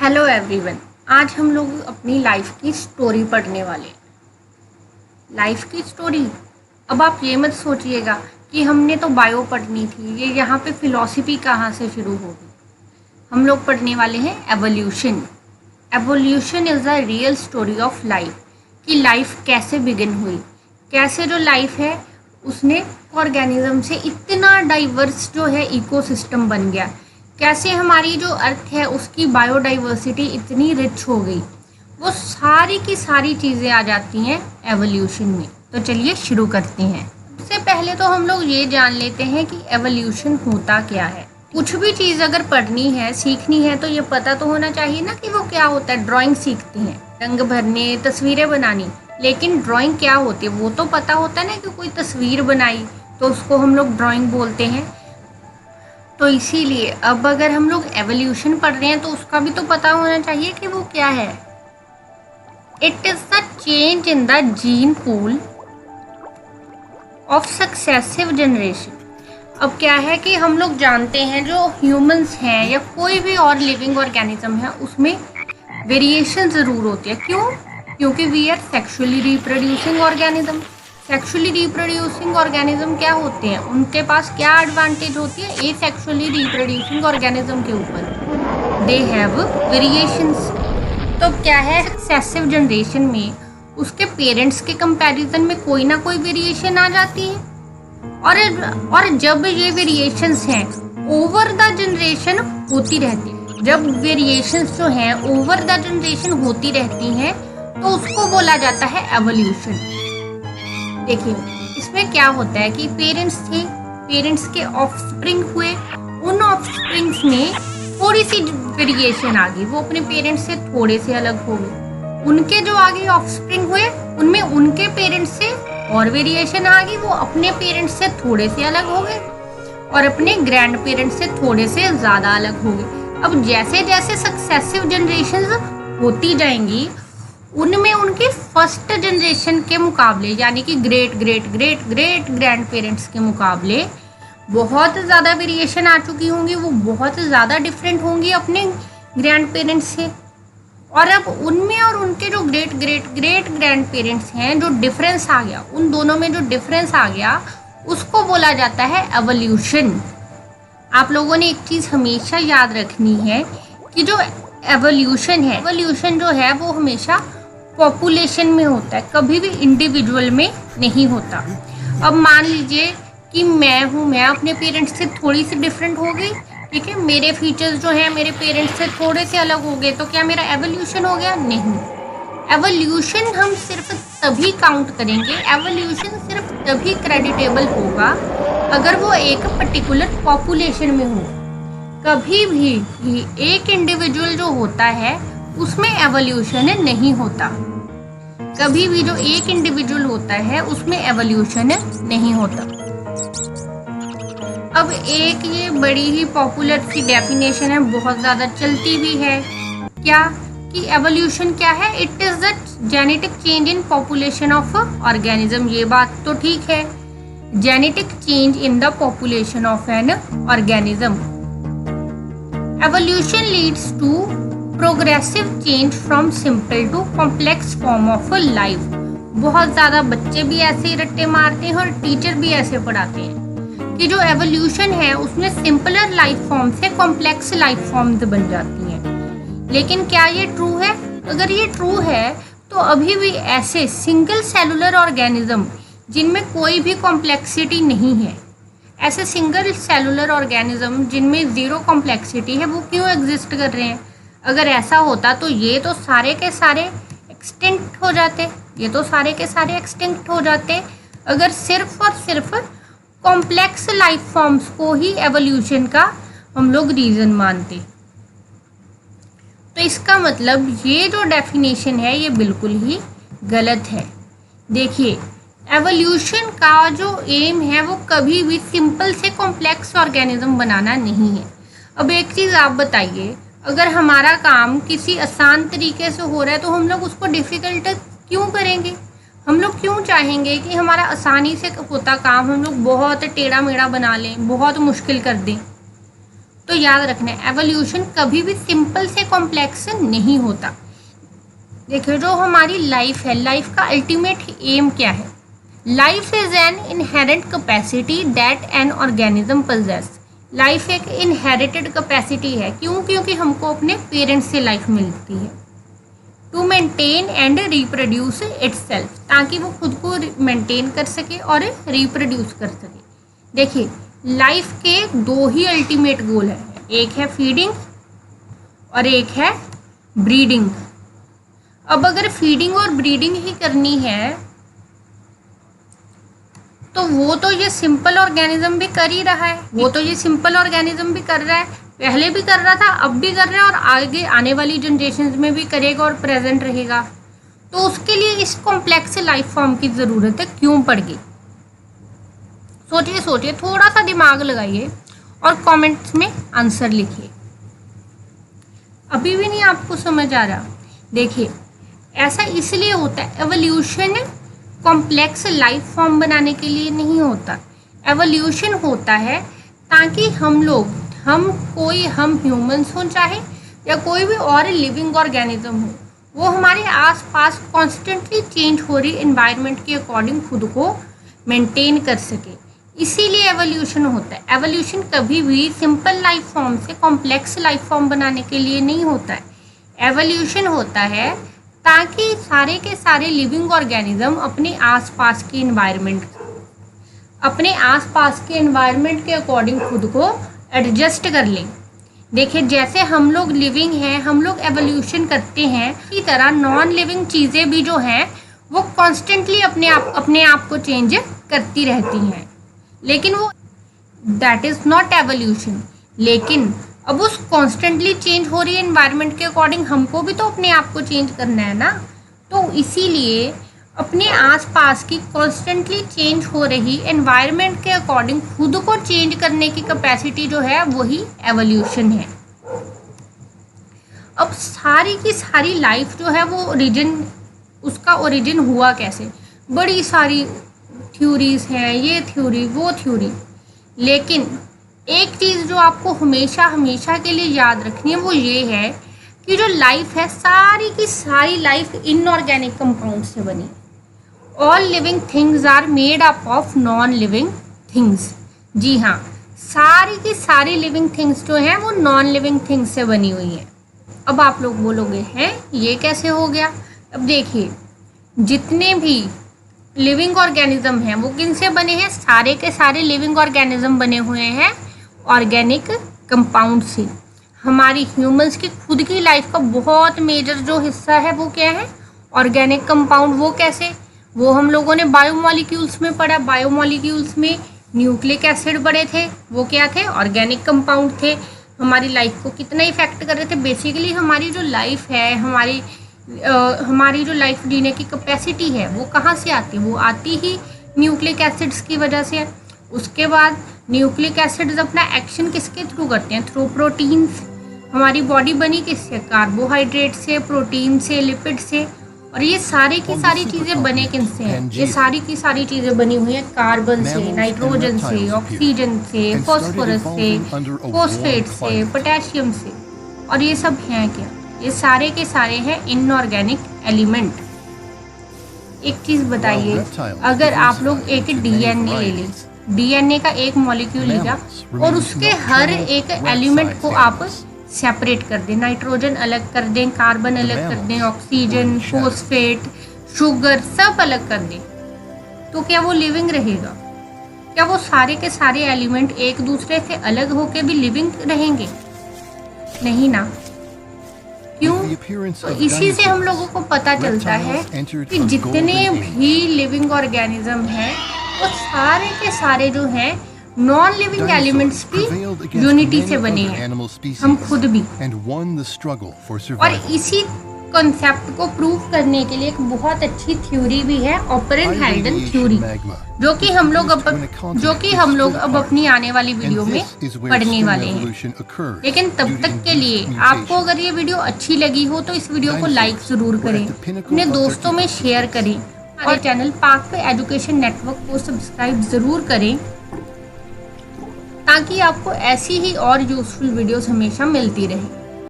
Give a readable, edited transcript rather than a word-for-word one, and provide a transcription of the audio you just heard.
Hello everyone. आज हम लोग अपनी लाइफ की स्टोरी पढ़ने वाले हैं। लाइफ की स्टोरी। अब आप ये मत सोचिएगा कि हमने तो बायो पढ़नी थी, ये यहाँ पे फिलॉसफी कहाँ से शुरू होगी। हम लोग पढ़ने वाले हैं evolution. Evolution is the real story of life, कि लाइफ कैसे बिगिन हुई, कैसे जो लाइफ है उसने ऑर्गेनिज्म से इतना डाइवर्स जो है इकोसिस्टम बन गया, कैसे हमारी जो अर्थ है उसकी बायोडाइवर्सिटी इतनी रिच हो गई। वो सारी की सारी चीज़ें आ जाती हैं एवोल्यूशन में। तो चलिए शुरू करते हैं। सबसे पहले तो हम लोग ये जान लेते हैं कि एवोल्यूशन होता क्या है। कुछ भी चीज़ अगर पढ़नी है, सीखनी है, तो ये पता तो होना चाहिए ना कि वो क्या होता है। ड्राइंग सीखते हैं, रंग भरने, तस्वीरें बनानी, लेकिन ड्राइंग क्या होती है वो तो पता होता है ना कि कोई तस्वीर बनाई तो उसको हम लोग ड्राइंग बोलते हैं। तो इसीलिए अब अगर हम लोग एवोल्यूशन पढ़ रहे हैं तो उसका भी तो पता होना चाहिए कि वो क्या है। It is the change in the gene pool of successive generation. अब क्या है कि हम लोग जानते हैं जो ह्यूमंस हैं या कोई भी और लिविंग ऑर्गेनिज्म है उसमें वेरिएशन ज़रूर होती है। क्यों? क्योंकि we are sexually reproducing organism. Sexually reproducing organism क्या होते हैं, उनके पास क्या एडवांटेज होती है ए सेक्सुअली रिप्रोड्यूसिंग ऑर्गेनिज्म के ऊपर? They have variations. तो क्या है, सक्सेसिव जनरेशन में उसके पेरेंट्स के कंपैरिजन में कोई ना कोई वेरिएशन आ जाती है। और जब ये वेरिएशंस हैं ओवर द जनरेशन होती रहती है, जब वेरिएशंस जो हैं ओवर द जनरेशन होती रहती हैं तो उसको बोला जाता है एवोल्यूशन। देखिए इसमें क्या होता है कि पेरेंट्स थे, पेरेंट्स के ऑफस्प्रिंग हुए, उन ऑफस्प्रिंग्स में थोड़ी सी वेरिएशन आ गई, वो अपने पेरेंट्स से थोड़े से अलग हो गए। उनके जो आगे ऑफस्प्रिंग हुए उनमें उनके पेरेंट्स से और वेरिएशन आ गई, वो अपने पेरेंट्स से थोड़े से अलग हो गए और अपने ग्रैंड पेरेंट्स से थोड़े से ज़्यादा अलग हो गए। अब जैसे जैसे सक्सेसिव जनरेशंस होती जाएंगी उनमें उनके फर्स्ट जनरेशन के मुकाबले यानी कि great great great great grand parents के मुकाबले बहुत ज़्यादा वेरिएशन आ चुकी होंगी, वो बहुत ज़्यादा डिफरेंट होंगी अपने ग्रैंड पेरेंट्स से। और अब उनमें और उनके जो great great great grand parents हैं, जो डिफरेंस आ गया, उन दोनों में जो डिफरेंस आ गया उसको बोला जाता है एवोल्यूशन। आप लोगों ने एक चीज़ हमेशा याद रखनी है कि जो एवोल्यूशन है, एवोल्यूशन जो है वो हमेशा पॉपुलेशन में होता है, कभी भी इंडिविजुअल में नहीं होता। अब मान लीजिए कि मैं हूँ, मैं अपने पेरेंट्स से थोड़ी सी डिफरेंट हो गई, ठीक है, मेरे फीचर्स जो हैं मेरे पेरेंट्स से थोड़े से अलग हो गए, तो क्या मेरा एवोल्यूशन हो गया? नहीं। एवोल्यूशन हम सिर्फ तभी काउंट करेंगे, एवोल्यूशन सिर्फ तभी क्रेडिटेबल होगा अगर वो एक पर्टिकुलर पॉपुलेशन में हो। कभी भी एक इंडिविजुअल जो होता है उसमें एवोल्यूशन नहीं होता। कभी भी जो एक इंडिविजुअल होता है उसमें एवोल्यूशन नहीं होता। अब एक ये बड़ी ही पॉपुलर सी डेफिनेशन है, बहुत ज़्यादा चलती भी है, क्या कि एवोल्यूशन क्या है? It is the genetic change in population of organism. ये बात तो ठीक है, genetic change in the population of an organism. Evolution leads to progressive change from simple to complex form of life. बहुत ज़्यादा बच्चे भी ऐसे ही रट्टे मारते हैं और टीचर भी ऐसे पढ़ाते हैं कि जो एवोल्यूशन है उसमें सिंपलर लाइफ फॉर्म से कॉम्प्लेक्स लाइफ फॉर्म्स बन जाती हैं। लेकिन क्या ये ट्रू है? अगर ये ट्रू है तो अभी भी ऐसे सिंगल सेलुलर ऑर्गेनिज्म जिनमें कोई भी कॉम्प्लेक्सिटी नहीं है, ऐसे सिंगल सेलुलर ऑर्गेनिज्म जिनमें ज़ीरो कॉम्प्लेक्सिटी है, वो क्यों एग्जिस्ट कर रहे हैं? अगर ऐसा होता तो ये तो सारे के सारे एक्सटिंक्ट हो जाते, ये तो सारे के सारे एक्सटिंक्ट हो जाते अगर सिर्फ और सिर्फ कॉम्प्लेक्स लाइफ फॉर्म्स को ही एवोल्यूशन का हम लोग रीज़न मानते। तो इसका मतलब ये जो डेफिनेशन है ये बिल्कुल ही गलत है। देखिए एवोल्यूशन का जो एम है वो कभी भी सिंपल से कॉम्प्लेक्स ऑर्गेनिज्म बनाना नहीं है। अब एक चीज़ आप बताइए, अगर हमारा काम किसी आसान तरीके से हो रहा है तो हम लोग उसको डिफ़िकल्ट क्यों करेंगे? हम लोग क्यों चाहेंगे कि हमारा आसानी से होता काम हम लोग बहुत टेढ़ा मेढ़ा बना लें, बहुत मुश्किल कर दें? तो याद रखना, एवोल्यूशन कभी भी सिंपल से कॉम्प्लेक्स नहीं होता। देखिए, जो हमारी लाइफ है, लाइफ का अल्टीमेट एम क्या है? Life is an inherent capacity that an organism possess. Life एक इनहेरिटेड कैपेसिटी है। क्यों? क्योंकि हमको अपने पेरेंट्स से लाइफ मिलती है। To maintain and reproduce itself, ताकि वो खुद को मेंटेन कर सके और रिप्रोड्यूस कर सके। देखिए, लाइफ के दो ही अल्टीमेट गोल है, एक है फीडिंग और एक है ब्रीडिंग। अब अगर फीडिंग और ब्रीडिंग ही करनी है तो वो तो ये सिंपल ऑर्गेनिज्म भी कर ही रहा है, पहले भी कर रहा था, अब भी कर रहा है और आगे आने वाली जनरेशन में भी करेगा और प्रेजेंट रहेगा। तो उसके लिए इस कॉम्प्लेक्स लाइफ फॉर्म की ज़रूरत है, क्यों पड़ गई? सोचिए, थोड़ा सा दिमाग लगाइए और कमेंट्स में आंसर लिखिए। अभी भी नहीं आपको समझ आ रहा? देखिए, ऐसा इसलिए होता है, एवोल्यूशन कॉम्प्लेक्स लाइफ फॉर्म बनाने के लिए नहीं होता। एवोल्यूशन होता है ताकि हम ह्यूमंस हों चाहे या कोई भी और लिविंग ऑर्गेनिज्म हो, वो हमारे आसपास कॉन्स्टेंटली चेंज हो रही एनवायरनमेंट के अकॉर्डिंग खुद को मेंटेन कर सके। इसीलिए एवोल्यूशन होता है। एवोल्यूशन कभी भी सिंपल लाइफ फॉर्म से कॉम्प्लेक्स लाइफ फॉर्म बनाने के लिए नहीं होता है। एवोल्यूशन होता है ताकि सारे के सारे लिविंग ऑर्गेनिज्म अपने आसपास के एनवायरनमेंट के अकॉर्डिंग खुद को एडजस्ट कर लें। देखिए, जैसे हम लोग लिविंग हैं, हम लोग एवोल्यूशन करते हैं, इसी तरह नॉन लिविंग चीज़ें भी जो हैं वो कॉन्स्टेंटली अपने आप को चेंज करती रहती हैं। लेकिन वो दैट इज़ नॉट एवोल्यूशन। लेकिन अब उस कॉन्स्टेंटली चेंज हो रही एनवायरनमेंट के अकॉर्डिंग हमको भी तो अपने आप को चेंज करना है ना। तो इसीलिए अपने आसपास की कॉन्स्टेंटली चेंज हो रही एनवायरनमेंट के अकॉर्डिंग खुद को चेंज करने की कैपेसिटी जो है वही एवोल्यूशन है। अब सारी की सारी लाइफ जो है वो उसका ओरिजिन हुआ कैसे? बड़ी सारी थ्योरीज हैं, ये थ्योरी वो थ्योरी, लेकिन एक चीज़ जो आपको हमेशा के लिए याद रखनी है वो ये है कि जो लाइफ है, सारी की सारी लाइफ इनऑर्गेनिक कंपाउंड से बनी। All living things are made up of non living things. जी हाँ, सारी की सारी लिविंग थिंग्स जो हैं वो नॉन लिविंग थिंग्स से बनी हुई हैं। अब आप लोग बोलोगे हैं ये कैसे हो गया? अब देखिए, जितने भी लिविंग ऑर्गेनिज्म हैं वो किन से बने हैं? सारे के सारे लिविंग ऑर्गेनिज्म बने हुए हैं ऑर्गेनिक कंपाउंड से। हमारी ह्यूमंस की खुद की लाइफ का बहुत मेजर जो हिस्सा है वो क्या है? Organic compound. वो कैसे? वो हम लोगों ने बायोमॉलिक्यूल्स में पढ़ा। बायोमॉलिक्यूल्स में न्यूक्लिक एसिड बड़े थे, वो क्या थे? ऑर्गेनिक कंपाउंड थे। हमारी लाइफ को कितना इफेक्ट कर रहे थे? बेसिकली हमारी जो लाइफ है, हमारी जो लाइफ जीने की कैपेसिटी है वो कहाँ से आती है? वो आती ही न्यूक्लिक एसिड्स की वजह से। उसके बाद न्यूक्लिक एसिड्स अपना एक्शन किसके थ्रू करते हैं? Through proteins. हमारी बॉडी बनी किससे? कार्बोहाइड्रेट से, प्रोटीन से, लिपिड से। और ये सारी की सारी चीज़ें बने किनसे हैं? ये सारी की सारी चीज़ें बनी हुई हैं कार्बन से, नाइट्रोजन से, ऑक्सीजन से, फॉस्फोरस से, फॉस्फेट से, पोटेशियम से। और ये सब हैं क्या? ये सारे के सारे हैं इनऑर्गेनिक एलिमेंट। एक चीज़ बताइए, अगर आप लोग एक डीएनए ले लें, डीएनए का एक मॉलिक्यूल लिया और उसके हर एक एलिमेंट को आप सेपरेट कर दें, नाइट्रोजन अलग कर दें, कार्बन अलग कर दें, ऑक्सीजन, फॉस्फेट, शुगर सब अलग कर दें, तो क्या वो लिविंग रहेगा? क्या वो सारे के सारे एलिमेंट एक दूसरे से अलग होके भी लिविंग रहेंगे? नहीं ना। क्यों? तो इसी से हम लोगों को पता चलता है कि जितने भी लिविंग ऑर्गेनिज्म हैं वो सारे के सारे जो हैं नॉन लिविंग एलिमेंट्स की यूनिटी से बने हैं, हम खुद भी। और इसी कॉन्सेप्ट को प्रूव करने के लिए एक बहुत अच्छी थ्योरी भी है, ऑपरेंट हाइडन थ्योरी, जो कि हम लोग अब अपनी आने वाली वीडियो में पढ़ने वाले हैं। लेकिन तब तक के लिए आपको अगर ये वीडियो अच्छी लगी हो तो इस वीडियो को लाइक ज़रूर करें, अपने दोस्तों में शेयर करें और चैनल पाक पे एजुकेशन नेटवर्क को सब्सक्राइब ज़रूर करें ताकि आपको ऐसी ही और यूज़फुल वीडियोस हमेशा मिलती रहे।